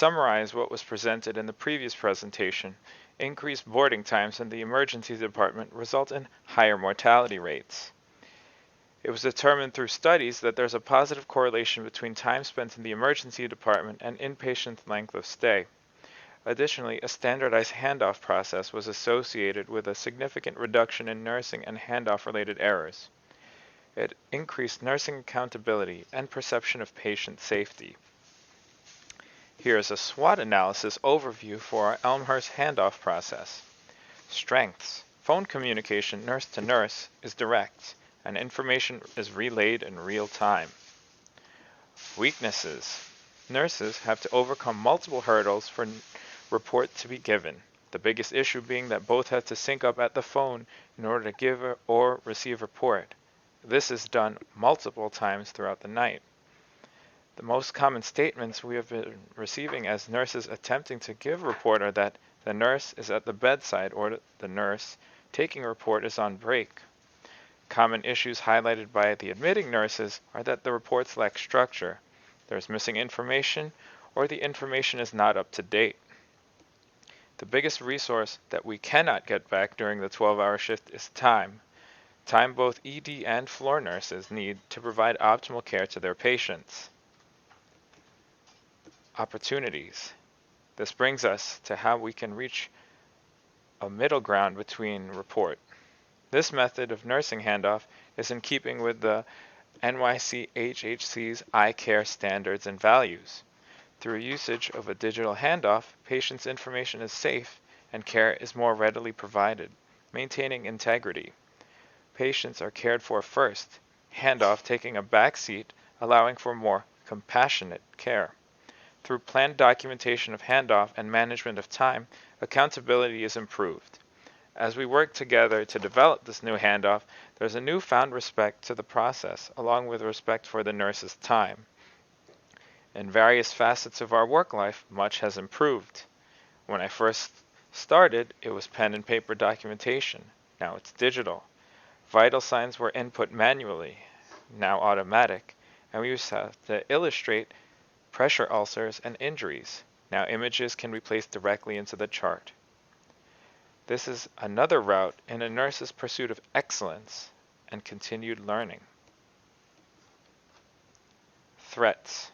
summarize what was presented in the previous presentation, increased boarding times in the emergency department result in higher mortality rates. It was determined through studies that there's a positive correlation between time spent in the emergency department and inpatient length of stay. Additionally, a standardized handoff process was associated with a significant reduction in nursing and handoff-related errors. It increased nursing accountability and perception of patient safety. Here is a SWOT analysis overview for our Elmhurst handoff process. Strengths. Phone communication nurse to nurse is direct, and information is relayed in real time. Weaknesses. Nurses have to overcome multiple hurdles for report to be given, the biggest issue being that both have to sync up at the phone in order to give or receive report. This is done multiple times throughout the night. The most common statements we have been receiving as nurses attempting to give report are that the nurse is at the bedside or the nurse taking report is on break. Common issues highlighted by the admitting nurses are that the reports lack structure, there's missing information, or the information is not up to date. The biggest resource that we cannot get back during the 12-hour shift is time. Time both ED and floor nurses need to provide optimal care to their patients. Opportunities. This brings us to how we can reach a middle ground between report. This method of nursing handoff is in keeping with the NYCHHC's iCare standards and values. Through usage of a digital handoff, patients' information is safe and care is more readily provided, maintaining integrity. Patients are cared for first, handoff taking a back seat, allowing for more compassionate care. Through planned documentation of handoff and management of time, accountability is improved. As we work together to develop this new handoff, there's a newfound respect to the process, along with respect for the nurse's time. In various facets of our work life, much has improved. When I first started, it was pen and paper documentation. Now it's digital. Vital signs were input manually, now automatic, and we used to illustrate pressure ulcers and injuries. Now images can be placed directly into the chart. This is another route in a nurse's pursuit of excellence and continued learning. Threats.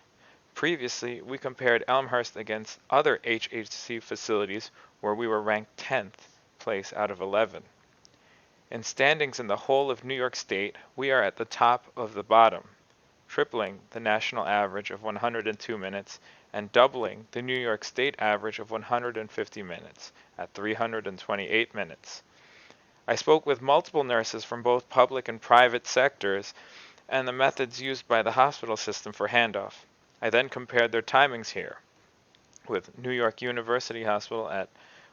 Previously, we compared Elmhurst against other HHC facilities where we were ranked 10th place out of 11. In standings in the whole of New York State, we are at the top of the bottom, tripling the national average of 102 minutes and doubling the New York State average of 150 minutes at 328 minutes. I spoke with multiple nurses from both public and private sectors and the methods used by the hospital system for handoff. I then compared their timings here, with New York University Hospital at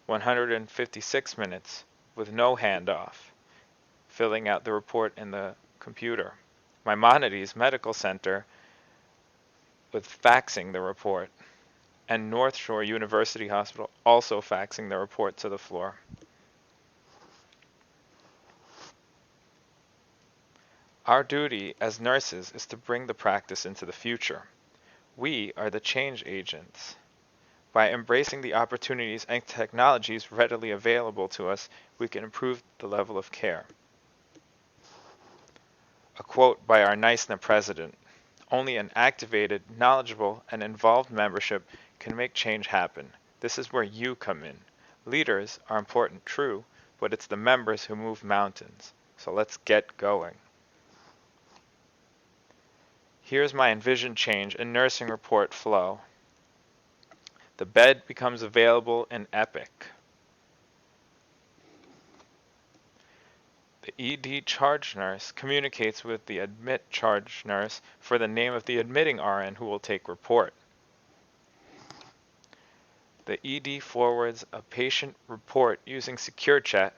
156 minutes with no handoff, filling out the report in the computer. Maimonides Medical Center with faxing the report, and North Shore University Hospital also faxing the report to the floor. Our duty as nurses is to bring the practice into the future. We are the change agents. By embracing the opportunities and technologies readily available to us, we can improve the level of care. A quote by our NYSNA president: "Only an activated, knowledgeable, and involved membership can make change happen. This is where you come in. Leaders are important, true, but it's the members who move mountains. So let's get going." Here's my envisioned change in nursing report flow. The bed becomes available in Epic. The ED charge nurse communicates with the admit charge nurse for the name of the admitting RN who will take report. The ED forwards a patient report using secure chat.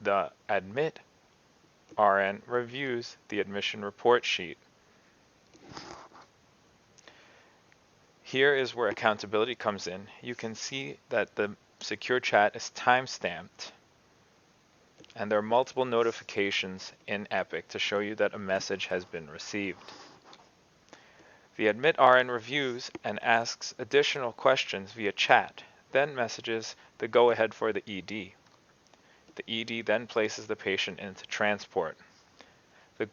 The admit RN reviews the admission report sheet. Here is where accountability comes in. You can see that the secure chat is time-stamped, and there are multiple notifications in Epic to show you that a message has been received. The admit RN reviews and asks additional questions via chat, then messages the go-ahead for the ED. The ED then places the patient into transport.